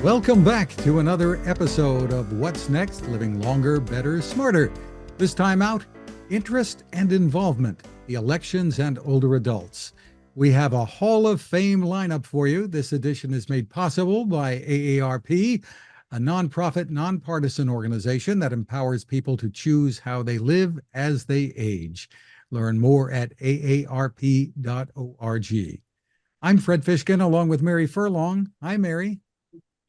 Welcome back to another episode of What's Next? Living Longer, Better, Smarter. This time out, interest and involvement, the elections and older adults. We have a Hall of Fame lineup for you. This edition is made possible by AARP, a nonprofit, nonpartisan organization that empowers people to choose how they live as they age. Learn more at aarp.org. I'm Fred Fishkin, along with Mary Furlong. Hi, Mary.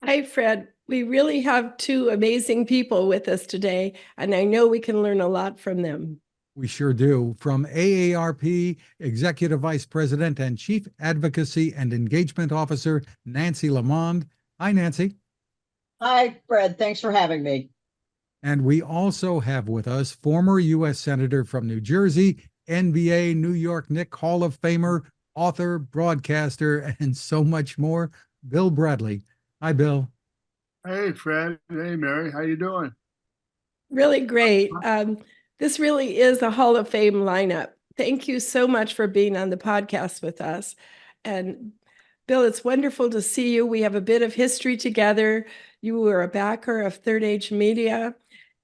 Hi, Fred. We really have two amazing people with us today, and I know we can learn a lot from them. We sure do. From AARP, Executive Vice President and Chief Advocacy and Engagement Officer, Nancy LeaMond. Hi, Nancy. Hi, Fred. Thanks for having me. And we also have with us former U.S. Senator from New Jersey, NBA, New York Knicks Hall of Famer, author, broadcaster, and so much more, Bill Bradley. Hi, Bill. Hey, Fred. Hey, Mary. How you doing? Really great. This really is a Hall of Fame lineup. Thank you so much for being on the podcast with us. And Bill, it's wonderful to see you. We have a bit of history together. You were a backer of Third Age Media,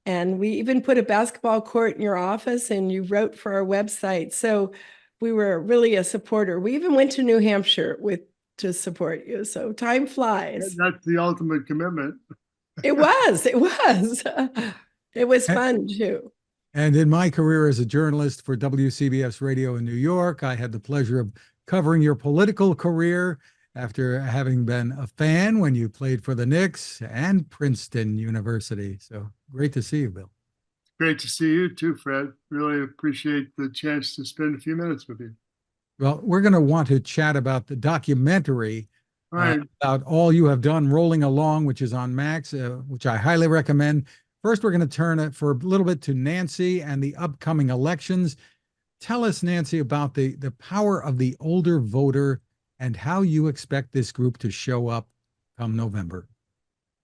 and we even put a basketball court in your office, and you wrote for our website. So we were really a supporter. We even went to New Hampshire to support you. So time flies. That's the ultimate commitment. It was. It was fun too. And in my career as a journalist for WCBS Radio in New York, I had the pleasure of covering your political career after having been a fan when you played for the Knicks and Princeton University. So great to see you, Bill. Great to see you too, Fred. Really appreciate the chance to spend a few minutes with you. Well, we're going to want to chat about the documentary Right. about all you have done, Rolling Along, which is on Max, which I highly recommend. First, we're going to turn it for a little bit to Nancy and the upcoming elections. Tell us, Nancy, about the power of the older voter and how you expect this group to show up come November.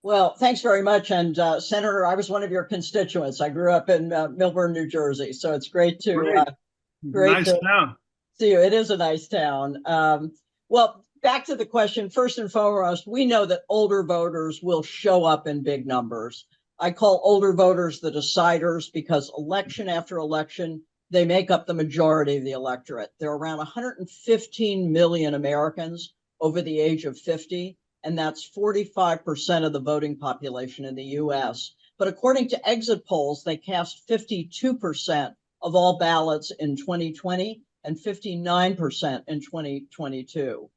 Well, thanks very much. And Senator, I was one of your constituents. I grew up in Millburn, New Jersey. So it's great to Nice town. see you. It is a nice town. Well, back to the question. First and foremost, we know that older voters will show up in big numbers. I call older voters the deciders because election after election, they make up the majority of the electorate. There are around 115 million Americans over the age of 50, and that's 45% of the voting population in the US. But according to exit polls, they cast 52% of all ballots in 2020 and 59% in 2022.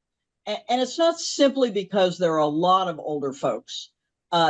And it's not simply because there are a lot of older folks.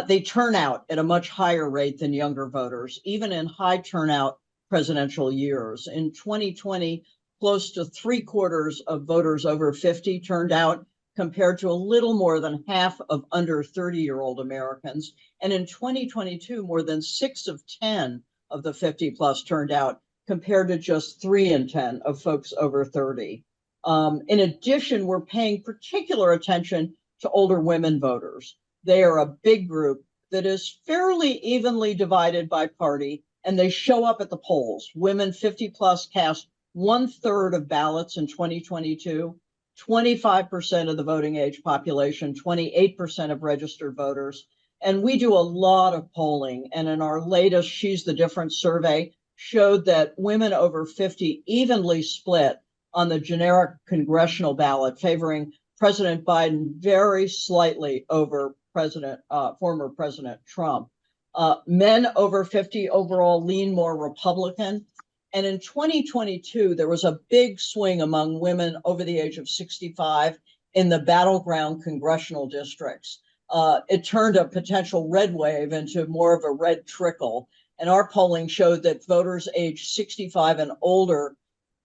They turn out at a much higher rate than younger voters, even in high turnout presidential years. In 2020, close to 3/4 of voters over 50 turned out, compared to a little more than half of under 30-year-old Americans. And in 2022, more than 6 of 10 of the 50 plus turned out, compared to just 3 in 10 of folks over 30. In addition, we're paying particular attention to older women voters. They are a big group that is fairly evenly divided by party, and they show up at the polls. Women 50 plus cast 1/3 of ballots in 2022, 25% of the voting age population, 28% of registered voters. And we do a lot of polling. And in our latest She's the Difference survey, showed that women over 50 evenly split on the generic congressional ballot, favoring President Biden very slightly over former President Trump. Men over 50 overall lean more Republican. And in 2022, there was a big swing among women over the age of 65 in the battleground congressional districts. It turned a potential red wave into more of a red trickle. And our polling showed that voters aged 65 and older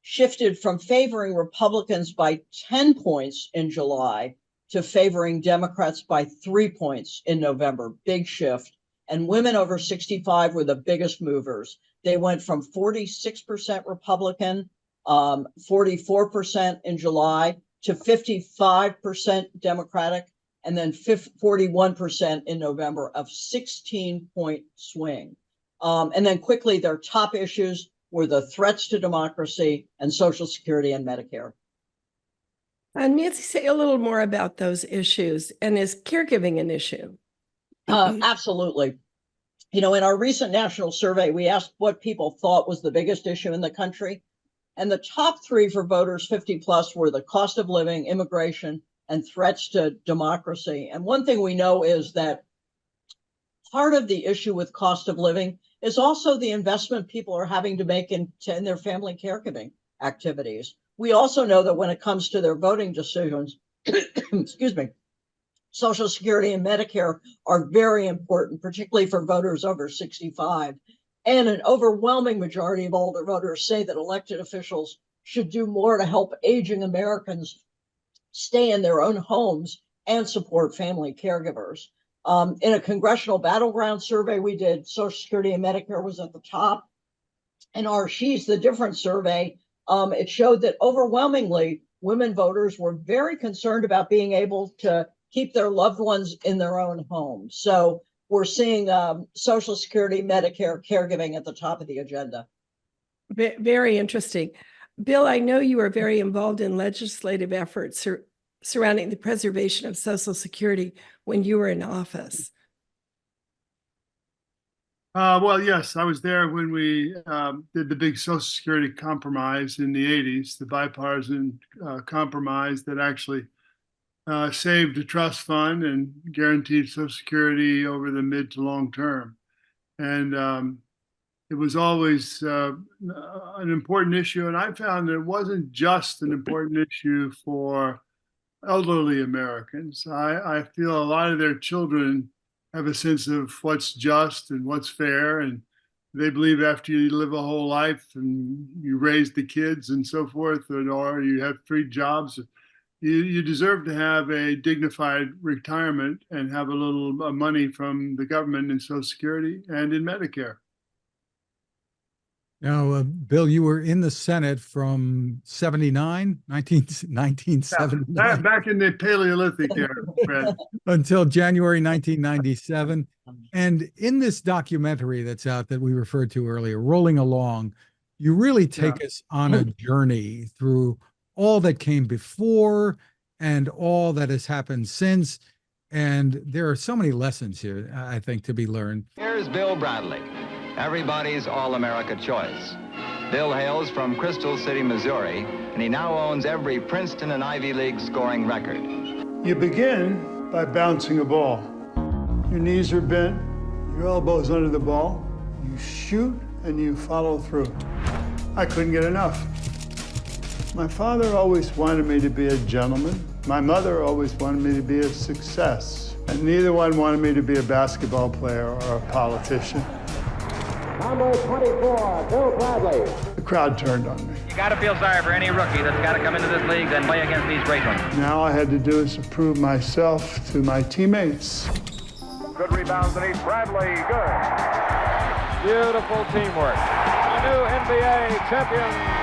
shifted from favoring Republicans by 10 points in July to favoring Democrats by 3 points in November. Big shift. And women over 65 were the biggest movers. They went from 46% Republican, 44% in July, to 55% Democratic, and then 41% in November, of 16-point swing. And then quickly, their top issues were the threats to democracy and Social Security and Medicare. Nancy, say a little more about those issues. And is caregiving an issue? Absolutely. You know, in our recent national survey, we asked what people thought was the biggest issue in the country. And the top three for voters 50 plus were the cost of living, immigration, and threats to democracy. And one thing we know is that part of the issue with cost of living is also the investment people are having to make in their family caregiving activities. We also know that when it comes to their voting decisions, excuse me, Social Security and Medicare are very important, particularly for voters over 65. And an overwhelming majority of older voters say that elected officials should do more to help aging Americans stay in their own homes and support family caregivers. In a congressional battleground survey we did, Social Security and Medicare was at the top. In our She's the Difference survey, it showed that overwhelmingly women voters were very concerned about being able to keep their loved ones in their own homes. So we're seeing Social Security, Medicare, caregiving at the top of the agenda. Very interesting. Bill, I know you are very involved in legislative efforts surrounding the preservation of Social Security when you were in office. Well, yes, I was there when we did the big Social Security compromise in the 80s, the bipartisan compromise that actually saved a trust fund and guaranteed Social Security over the mid to long term. And it was always an important issue. And I found that it wasn't just an important issue for elderly Americans. I feel a lot of their children have a sense of what's just and what's fair. And they believe after you live a whole life and you raise the kids and so forth, or you have 3 jobs, you deserve to have a dignified retirement and have a little money from the government in Social Security and in Medicare. Now, Bill, you were in the Senate from 1979, Back in the Paleolithic era, Fred. until January 1997. And in this documentary that's out that we referred to earlier, Rolling Along, you really take us on a journey through all that came before and all that has happened since. And there are so many lessons here, I think, to be learned. Here's Bill Bradley, everybody's all-America choice. Bill hails from Crystal City, Missouri, and he now owns every Princeton and Ivy League scoring record. You begin by bouncing a ball. Your knees are bent, your elbows under the ball. You shoot and you follow through. I couldn't get enough. My father always wanted me to be a gentleman. My mother always wanted me to be a success. And neither one wanted me to be a basketball player or a politician. Number 24, Bill Bradley. The crowd turned on me. You got to feel sorry for any rookie that's got to come into this league and play against these great ones. Now I had to do is to prove myself to my teammates. Good rebound beneath Bradley. Good. Beautiful teamwork. A new NBA champion.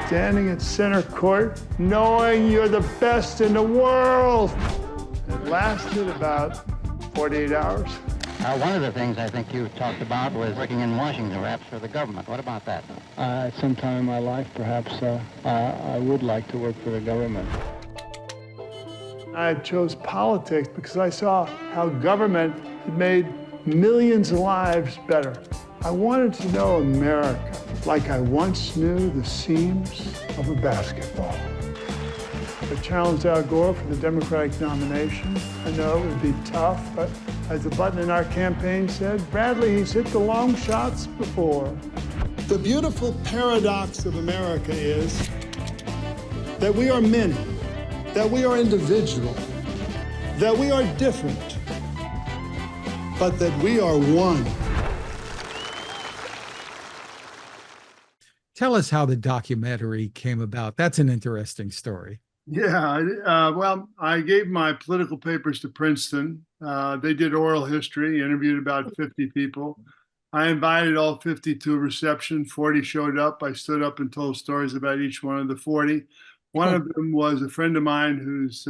Standing at center court, knowing you're the best in the world. It lasted about 48 hours. One of the things I think you talked about was working in Washington, perhaps, for the government. What about that? Sometime in my life, perhaps, I would like to work for the government. I chose politics because I saw how government had made millions of lives better. I wanted to know America like I once knew the seams of a basketball. I challenged Al Gore for the Democratic nomination. I know it would be tough, but as the button in our campaign said, Bradley, he's hit the long shots before. The beautiful paradox of America is that we are many, that we are individual, that we are different, but that we are one. Tell us how the documentary came about. That's an interesting story. Yeah, well, I gave my political papers to Princeton. They did oral history, interviewed about 50 people. I invited all 50 to a reception. 40 showed up. I stood up and told stories about each one of the 40. One of them was a friend of mine who's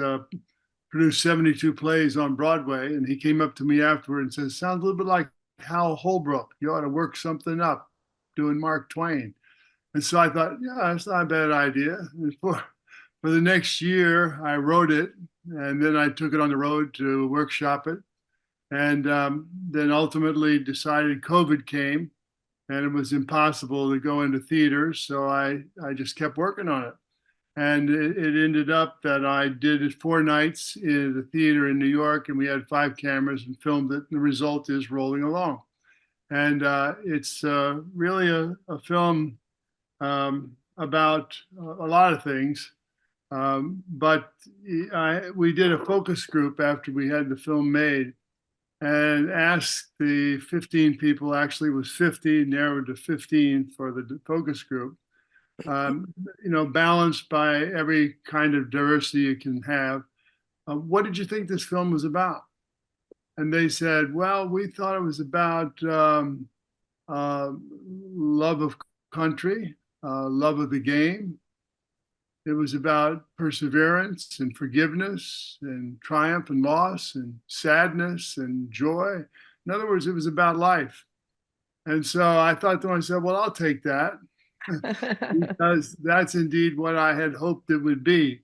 produced 72 plays on Broadway, and he came up to me afterward and said, sounds a little bit like Hal Holbrook. You ought to work something up doing Mark Twain. And so I thought, yeah, that's not a bad idea. And for the next year, I wrote it, and then I took it on the road to workshop it. And then ultimately decided COVID came and it was impossible to go into theaters. So I just kept working on it. And it ended up that I did it 4 nights in the theater in New York, and we had 5 cameras and filmed it. And the result is Rolling Along. And it's really a film about a lot of things. But we did a focus group after we had the film made and asked the 15 people, actually it was 50, narrowed to 15 for the focus group, balanced by every kind of diversity you can have. What did you think this film was about? And they said, well, we thought it was about love of country, love of the game. It was about perseverance and forgiveness and triumph and loss and sadness and joy. In other words, it was about life. And so I thought to myself, well, I'll take that because that's indeed what I had hoped it would be.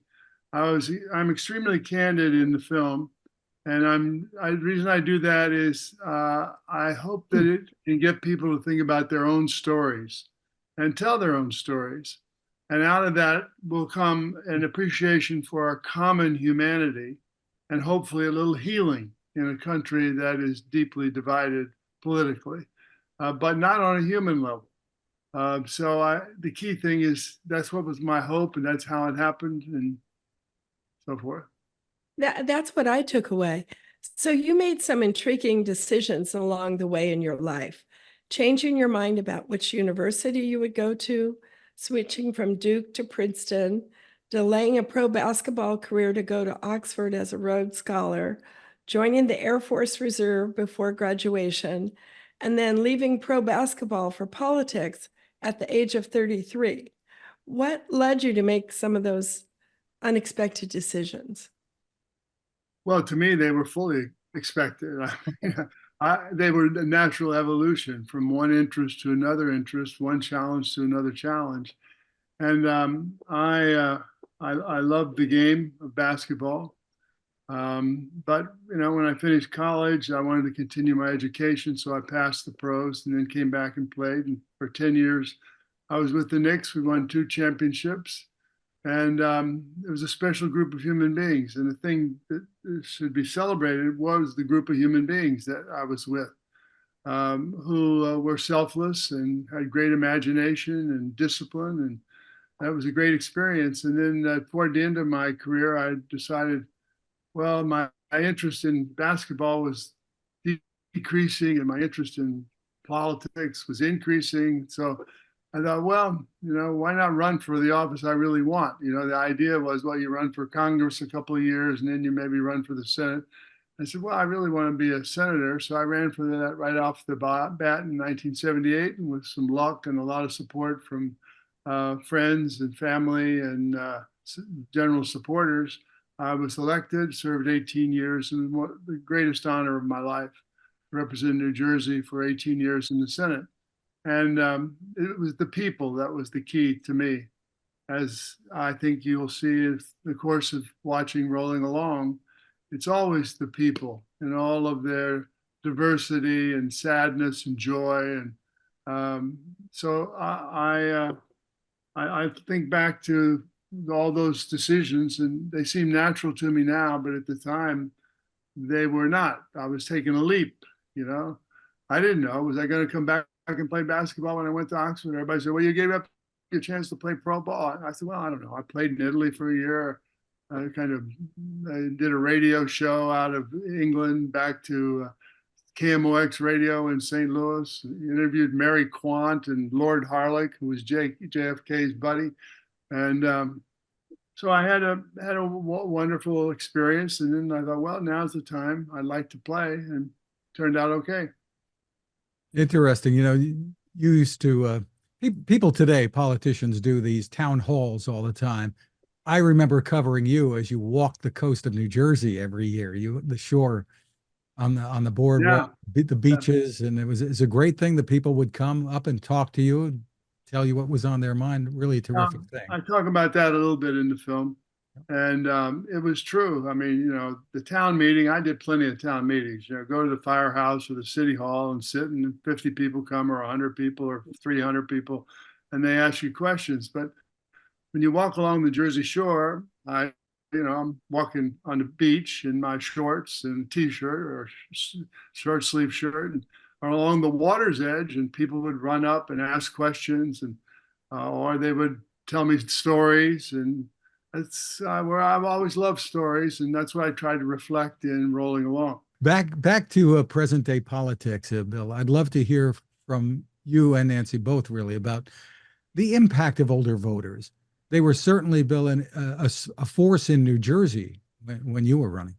I'm extremely candid in the film. And the reason I do that is I hope that it can get people to think about their own stories and tell their own stories. And out of that will come an appreciation for our common humanity and hopefully a little healing in a country that is deeply divided politically, but not on a human level. So the key thing is that's what was my hope, and that's how it happened, and so forth. That's what I took away. So you made some intriguing decisions along the way in your life, changing your mind about which university you would go to, switching from Duke to Princeton, delaying a pro basketball career to go to Oxford as a Rhodes Scholar, joining the Air Force Reserve before graduation, and then leaving pro basketball for politics at the age of 33. What led you to make some of those unexpected decisions? Well, to me, they were fully expected. They were a natural evolution from one interest to another interest, one challenge to another challenge. And I loved the game of basketball. But, when I finished college, I wanted to continue my education. So I passed the pros and then came back and played. And for 10 years, I was with the Knicks. We won 2 championships. And it was a special group of human beings. And the thing that should be celebrated was the group of human beings that I was with, who were selfless and had great imagination and discipline. And that was a great experience. And then toward the end of my career, I decided, well, my interest in basketball was decreasing and my interest in politics was increasing. So I thought, well, why not run for the office I really want? The idea was, well, you run for Congress a couple of years and then you maybe run for the Senate. I said, well, I really want to be a senator. So I ran for that right off the bat in 1978, and with some luck and a lot of support from friends and family and general supporters, I was elected, served 18 years, and the greatest honor of my life, represented New Jersey for 18 years in the Senate. And it was the people that was the key to me. As I think you'll see in the course of watching Rolling Along, it's always the people and all of their diversity and sadness and joy. And so I think back to all those decisions, and they seem natural to me now, but at the time, they were not. I was taking a leap, I didn't know. Was I going to come back and play basketball when I went to Oxford? Everybody said, well, you gave up your chance to play pro ball. I said, well, I don't know. I played in Italy for a year. I did a radio show out of England back to KMOX radio in St. Louis. Interviewed Mary Quant and Lord Harlech, who was JFK's buddy. And so I had a wonderful experience. And then I thought, well, now's the time. I'd like to play. And turned out okay. Interesting. You used to, people today, politicians do these town halls all the time. I remember covering you as you walked the coast of New Jersey every year, the shore on the boardwalk, the beaches. And it's a great thing that people would come up and talk to you, tell you what was on their mind. Really a terrific thing. I talk about that a little bit in the film. And it was true. I mean, you know, the town meeting, I did plenty of town meetings, you know, go to the firehouse or the city hall and sit and 50 people come or 100 people or 300 people and they ask you questions. But when you walk along the Jersey Shore, I'm walking on the beach in my shorts and t-shirt or short sleeve shirt and or along the water's edge, and people would run up and ask questions, and or they would tell me stories, and that's where I've always loved stories, and that's what I try to reflect in rolling along. Back to present day politics, Bill. I'd love to hear from you and Nancy both really about the impact of older voters. They were certainly, Bill, a force in New Jersey when you were running.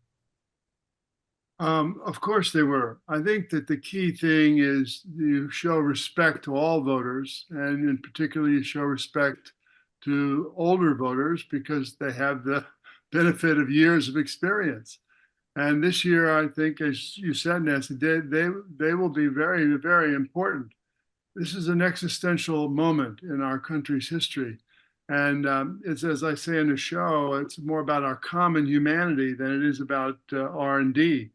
Of course they were. I think that the key thing is you show respect to all voters, and in particular, you show respect to older voters because they have the benefit of years of experience. And this year, I think, as you said, Nancy, they will be very, very important. This is an existential moment in our country's history. And it's, as I say in the show, it's more about our common humanity than it is about R&D.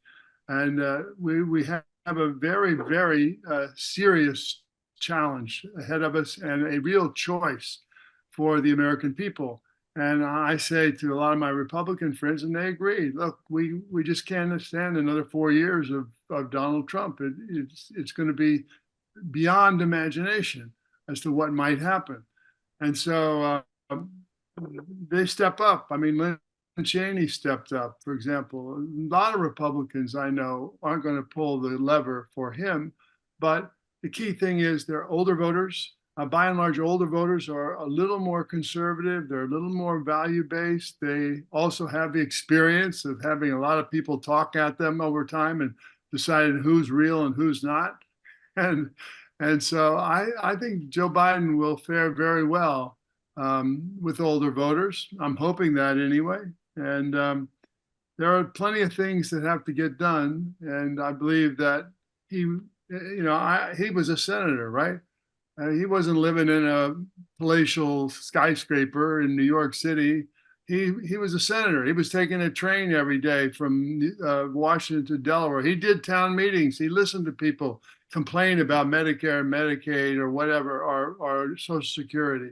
And we have a very, very serious challenge ahead of us and a real choice for the American people. And I say to a lot of my Republican friends, and they agree, look, we just can't stand another 4 years of Donald Trump. It's going to be beyond imagination as to what might happen. And so they step up. I mean, Lynn Cheney stepped up, for example. A lot of Republicans I know aren't going to pull the lever for him. But the key thing is they're older voters. By and large, older voters are a little more conservative. They're a little more value-based. They also have the experience of having a lot of people talk at them over time and deciding who's real and who's not. And so I think Joe Biden will fare very well with older voters. I'm hoping that anyway. And there are plenty of things that have to get done. And I believe that he was a senator, right? He wasn't living in a palatial skyscraper in New York City. He was a senator. He was taking a train every day from Washington to Delaware. He did town meetings. He listened to people complain about Medicare, Medicaid, or whatever, or Social Security.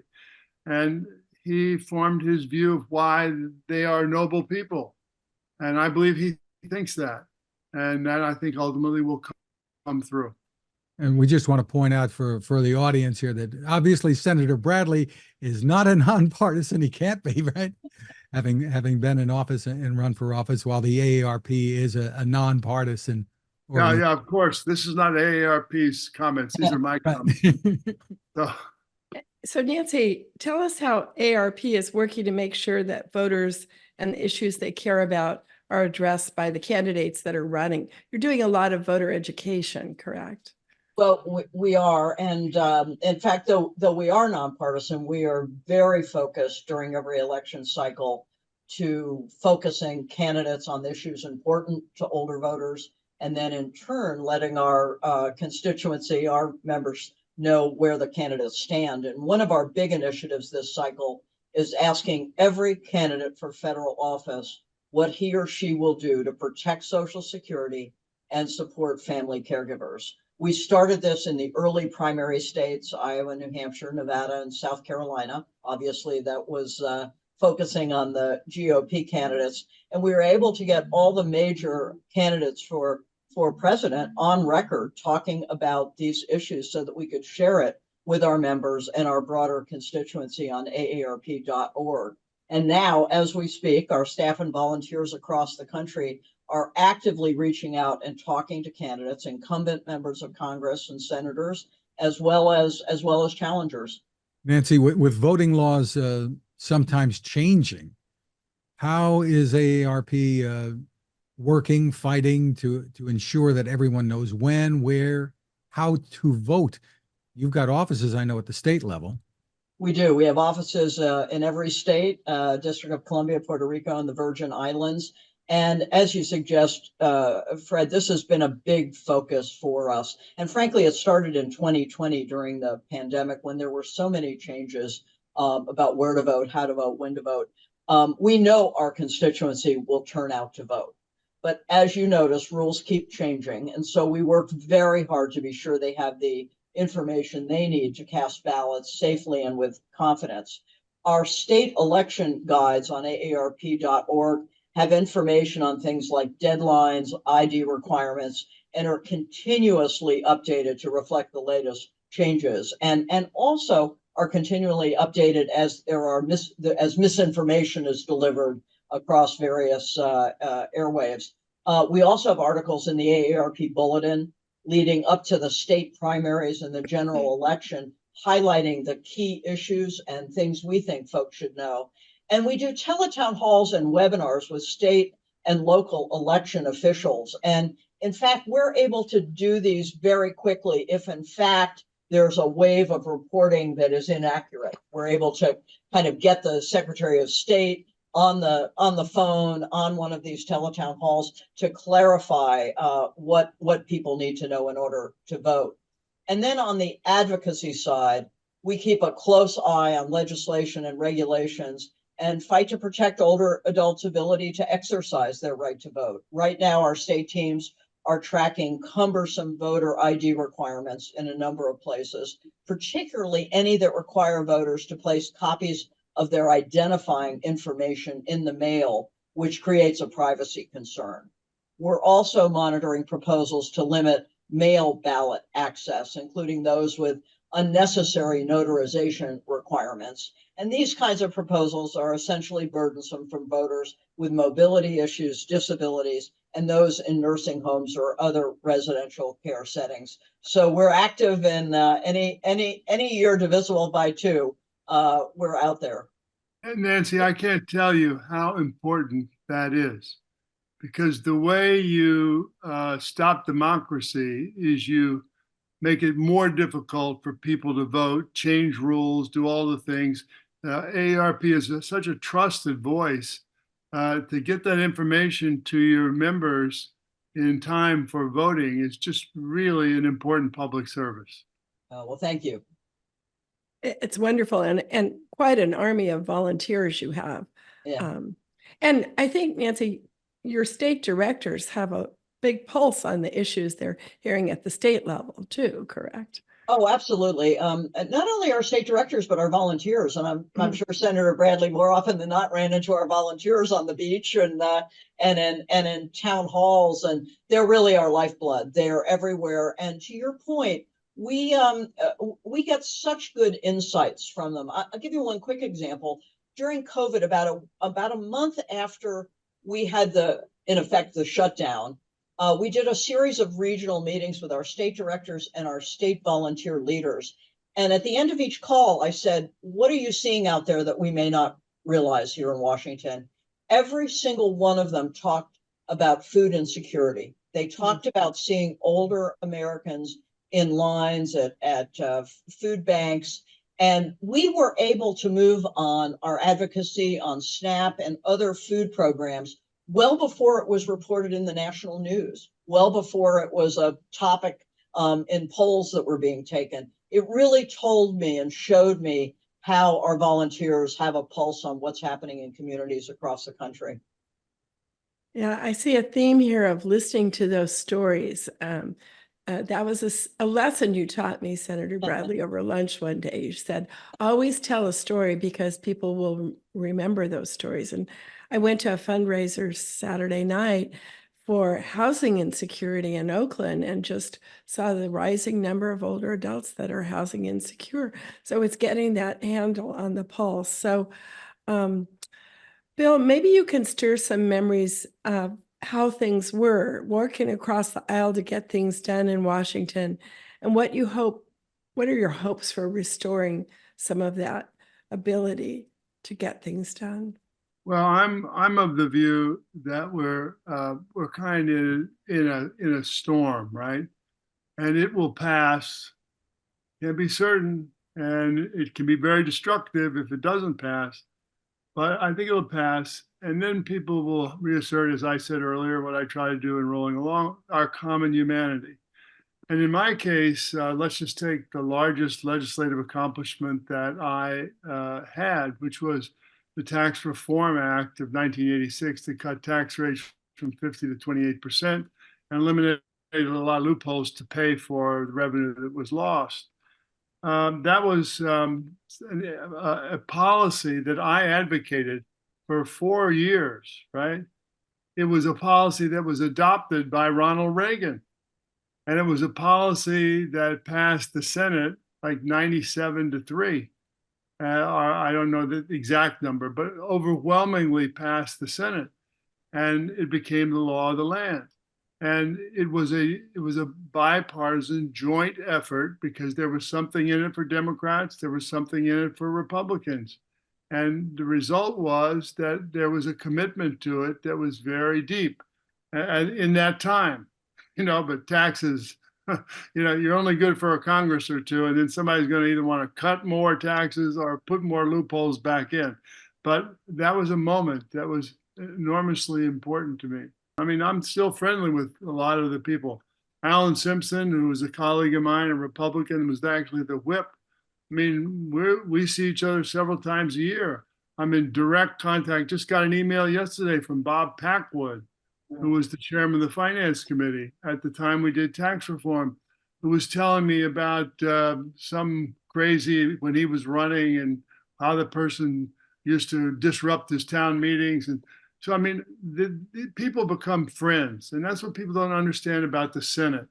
And he formed his view of why they are noble people. And I believe he thinks that. And that, I think, ultimately will come through. And we just want to point out for the audience here that obviously Senator Bradley is not a nonpartisan. He can't be, right? Having been in office and run for office, while the AARP is a nonpartisan. Yeah, of course. This is not AARP's comments. These are my comments. So Nancy, tell us how ARP is working to make sure that voters and the issues they care about are addressed by the candidates that are running. You're doing a lot of voter education, correct? Well, we are. And in fact, though we are nonpartisan, we are very focused during every election cycle to focusing candidates on the issues important to older voters, and then in turn, letting our constituency, our members, know where the candidates stand. And one of our big initiatives this cycle is asking every candidate for federal office what he or she will do to protect Social Security and support family caregivers. We started this in the early primary states, Iowa, New Hampshire, Nevada, and South Carolina. Obviously, that was focusing on the GOP candidates. And we were able to get all the major candidates for president on record talking about these issues so that we could share it with our members and our broader constituency on aarp.org. And now, as we speak, our staff and volunteers across the country are actively reaching out and talking to candidates, incumbent members of Congress and senators, as well as challengers. Nancy, with voting laws sometimes changing, how is AARP working, fighting to ensure that everyone knows when, where, how to vote? You've got offices, I know, at the state level. We do. We have offices in every state, District of Columbia, Puerto Rico, and the Virgin Islands. And as you suggest, Fred, this has been a big focus for us. And frankly, it started in 2020 during the pandemic when there were so many changes about where to vote, how to vote, when to vote. We know our constituency will turn out to vote. But as you notice, rules keep changing. And so we work very hard to be sure they have the information they need to cast ballots safely and with confidence. Our state election guides on aarp.org have information on things like deadlines, ID requirements, and are continuously updated to reflect the latest changes. And also are continually updated as there are as misinformation is delivered across various airwaves. We also have articles in the AARP bulletin leading up to the state primaries and the general election, highlighting the key issues and things we think folks should know. And we do teletown halls and webinars with state and local election officials. And in fact, we're able to do these very quickly if in fact there's a wave of reporting that is inaccurate. We're able to kind of get the Secretary of State on the phone on one of these teletown halls to clarify what people need to know in order to vote. And then on the advocacy side, we keep a close eye on legislation and regulations and fight to protect older adults' ability to exercise their right to vote. Right now, our state teams are tracking cumbersome voter ID requirements in a number of places, particularly any that require voters to place copies of their identifying information in the mail, which creates a privacy concern. We're also monitoring proposals to limit mail ballot access, including those with unnecessary notarization requirements. And these kinds of proposals are essentially burdensome for voters with mobility issues, disabilities, and those in nursing homes or other residential care settings. So we're active in any year divisible by 2. We're out there. And Nancy, I can't tell you how important that is, because the way you stop democracy is you make it more difficult for people to vote, change rules, do all the things. AARP is such a trusted voice to get that information to your members in time for voting is just really an important public service. Well, thank you. It's wonderful and quite an army of volunteers you have. Yeah. And I think, Nancy, your state directors have a big pulse on the issues they're hearing at the state level too, correct? Oh, absolutely. Not only our state directors, but our volunteers. And I'm sure Senator Bradley more often than not ran into our volunteers on the beach and in town halls. And they're really our lifeblood. They're everywhere. And to your point, we get such good insights from them. I'll give you one quick example. During COVID, about a month after we had in effect the shutdown, we did a series of regional meetings with our state directors and our state volunteer leaders. And at the end of each call, I said, what are you seeing out there that we may not realize here in Washington? Every single one of them talked about food insecurity. They talked about seeing older Americans in lines at food banks. And we were able to move on our advocacy on SNAP and other food programs well before it was reported in the national news, well before it was a topic in polls that were being taken. It really told me and showed me how our volunteers have a pulse on what's happening in communities across the country. Yeah, I see a theme here of listening to those stories. That was a lesson you taught me, Senator Bradley, over lunch one day. You said, always tell a story because people will remember those stories. And I went to a fundraiser Saturday night for housing insecurity in Oakland and just saw the rising number of older adults that are housing insecure. So it's getting that handle on the pulse. So, Bill, maybe you can stir some memories of how things were working across the aisle to get things done in Washington, and what are your hopes for restoring some of that ability to get things done? Well, I'm of the view that we're kind of in a storm, right? And it will pass. Can't be certain, and it can be very destructive if it doesn't pass. But I think it'll pass, and then people will reassert, as I said earlier, what I try to do in rolling along, our common humanity. And in my case, let's just take the largest legislative accomplishment that I had, which was the Tax Reform Act of 1986 to cut tax rates from 50 to 28% and eliminated a lot of loopholes to pay for the revenue that was lost. That was a policy that I advocated for 4 years, right? It was a policy that was adopted by Ronald Reagan. And it was a policy that passed the Senate like 97-3. I don't know the exact number, but overwhelmingly passed the Senate. And it became the law of the land. And it was a bipartisan joint effort because there was something in it for Democrats, there was something in it for Republicans. And the result was that there was a commitment to it that was very deep in that time. But taxes, you're only good for a Congress or two, and then somebody's going to either want to cut more taxes or put more loopholes back in. But that was a moment that was enormously important to me. I mean, I'm still friendly with a lot of the people. Alan Simpson, who was a colleague of mine, a Republican, was actually the whip. I mean, we see each other several times a year. I'm in direct contact. Just got an email yesterday from Bob Packwood, who was the chairman of the Finance Committee at the time we did tax reform, who was telling me about some crazy when he was running and how the person used to disrupt his town meetings. And so, I mean, the people become friends, and that's what people don't understand about the Senate.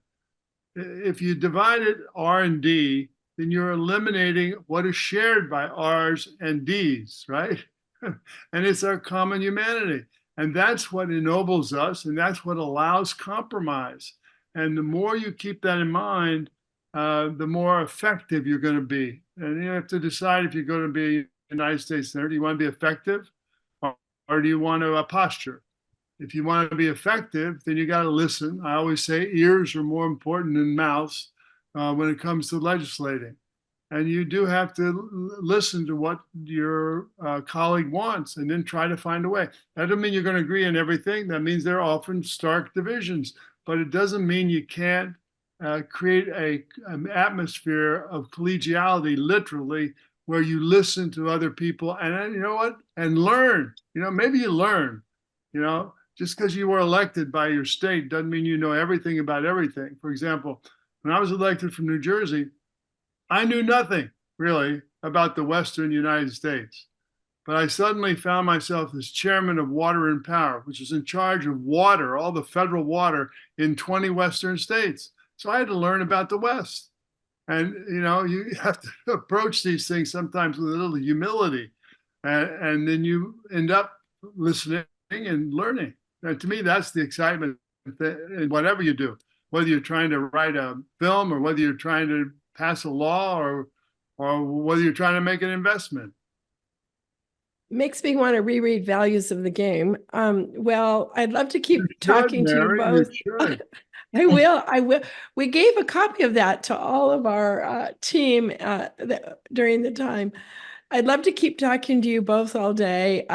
If you divide it R and D, then you're eliminating what is shared by R's and D's, right? And it's our common humanity. And that's what ennobles us, and that's what allows compromise. And the more you keep that in mind, the more effective you're going to be. And you have to decide if you're going to be a United States Senator. Do you want to be effective, or do you want to posture? If you want to be effective, then you got to listen. I always say ears are more important than mouths when it comes to legislating. And you do have to listen to what your colleague wants and then try to find a way. That doesn't mean you're going to agree on everything. That means there are often stark divisions, but it doesn't mean you can't create an atmosphere of collegiality, literally, where you listen to other people and you know what? And learn. Maybe you learn. Just because you were elected by your state doesn't mean you know everything about everything. For example, when I was elected from New Jersey, I knew nothing really about the Western United States, but I suddenly found myself as chairman of Water and Power, which is in charge of water, all the federal water in 20 Western states. So I had to learn about the West. And, you have to approach these things sometimes with a little humility, and then you end up listening and learning. And to me, that's the excitement in whatever you do, whether you're trying to write a film or whether you're trying to pass a law or whether you're trying to make an investment. Makes me want to reread Values of the Game. Well, I'd love to keep talking to you both. I will. We gave a copy of that to all of our team during the time. I'd love to keep talking to you both all day,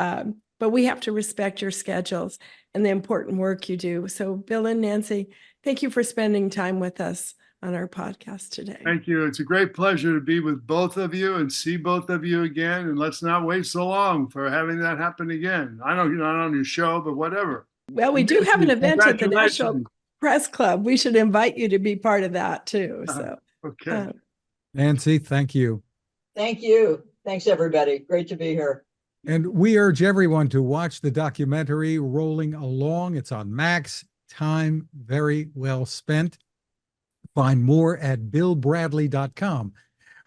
but we have to respect your schedules and the important work you do. So Bill and Nancy, thank you for spending time with us on our podcast today. Thank you. It's a great pleasure to be with both of you and see both of you again. And let's not wait so long for having that happen again. I know you're not on your show, but whatever. Well, we do have an event at the National Press Club. We should invite you to be part of that too. So, okay. Nancy, thank you. Thank you. Thanks, everybody. Great to be here. And we urge everyone to watch the documentary Rolling Along. It's on Max. Time very well spent. Find more at billbradley.com.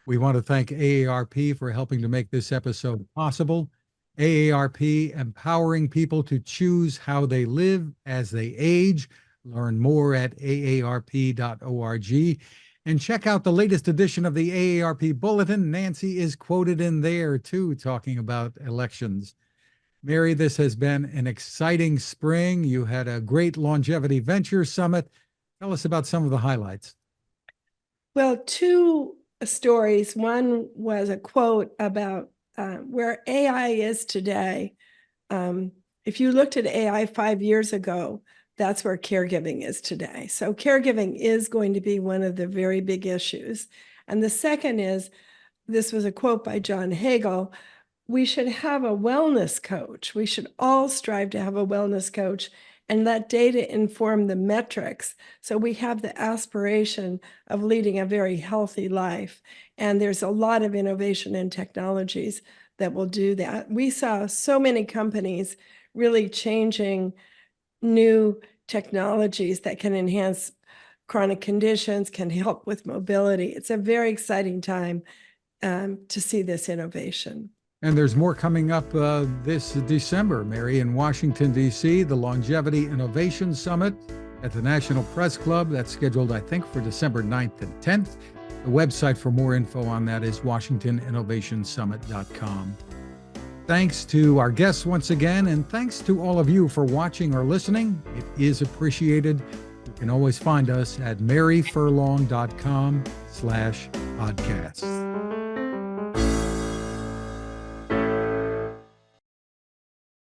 We want to thank AARP for helping to make this episode possible. AARP, empowering people to choose how they live as they age. Learn more at aarp.org. And check out the latest edition of the AARP Bulletin. Nancy is quoted in there, too, talking about elections. Mary, this has been an exciting spring. You had a great Longevity Venture Summit. Tell us about some of the highlights. Well, two stories. One was a quote about where AI is today. If you looked at AI 5 years ago, that's where caregiving is today. So caregiving is going to be one of the very big issues. And the second is, this was a quote by John Hagel, we should have a wellness coach. We should all strive to have a wellness coach and let data inform the metrics. So we have the aspiration of leading a very healthy life. And there's a lot of innovation and technologies that will do that. We saw so many companies really changing new technologies that can enhance chronic conditions, can help with mobility. It's a very exciting time to see this innovation. And there's more coming up this December, Mary, in Washington, D.C., the Longevity Innovation Summit at the National Press Club. That's scheduled, I think, for December 9th and 10th. The website for more info on that is washingtoninnovationsummit.com. Thanks to our guests once again, and thanks to all of you for watching or listening. It is appreciated. You can always find us at maryfurlong.com/podcasts.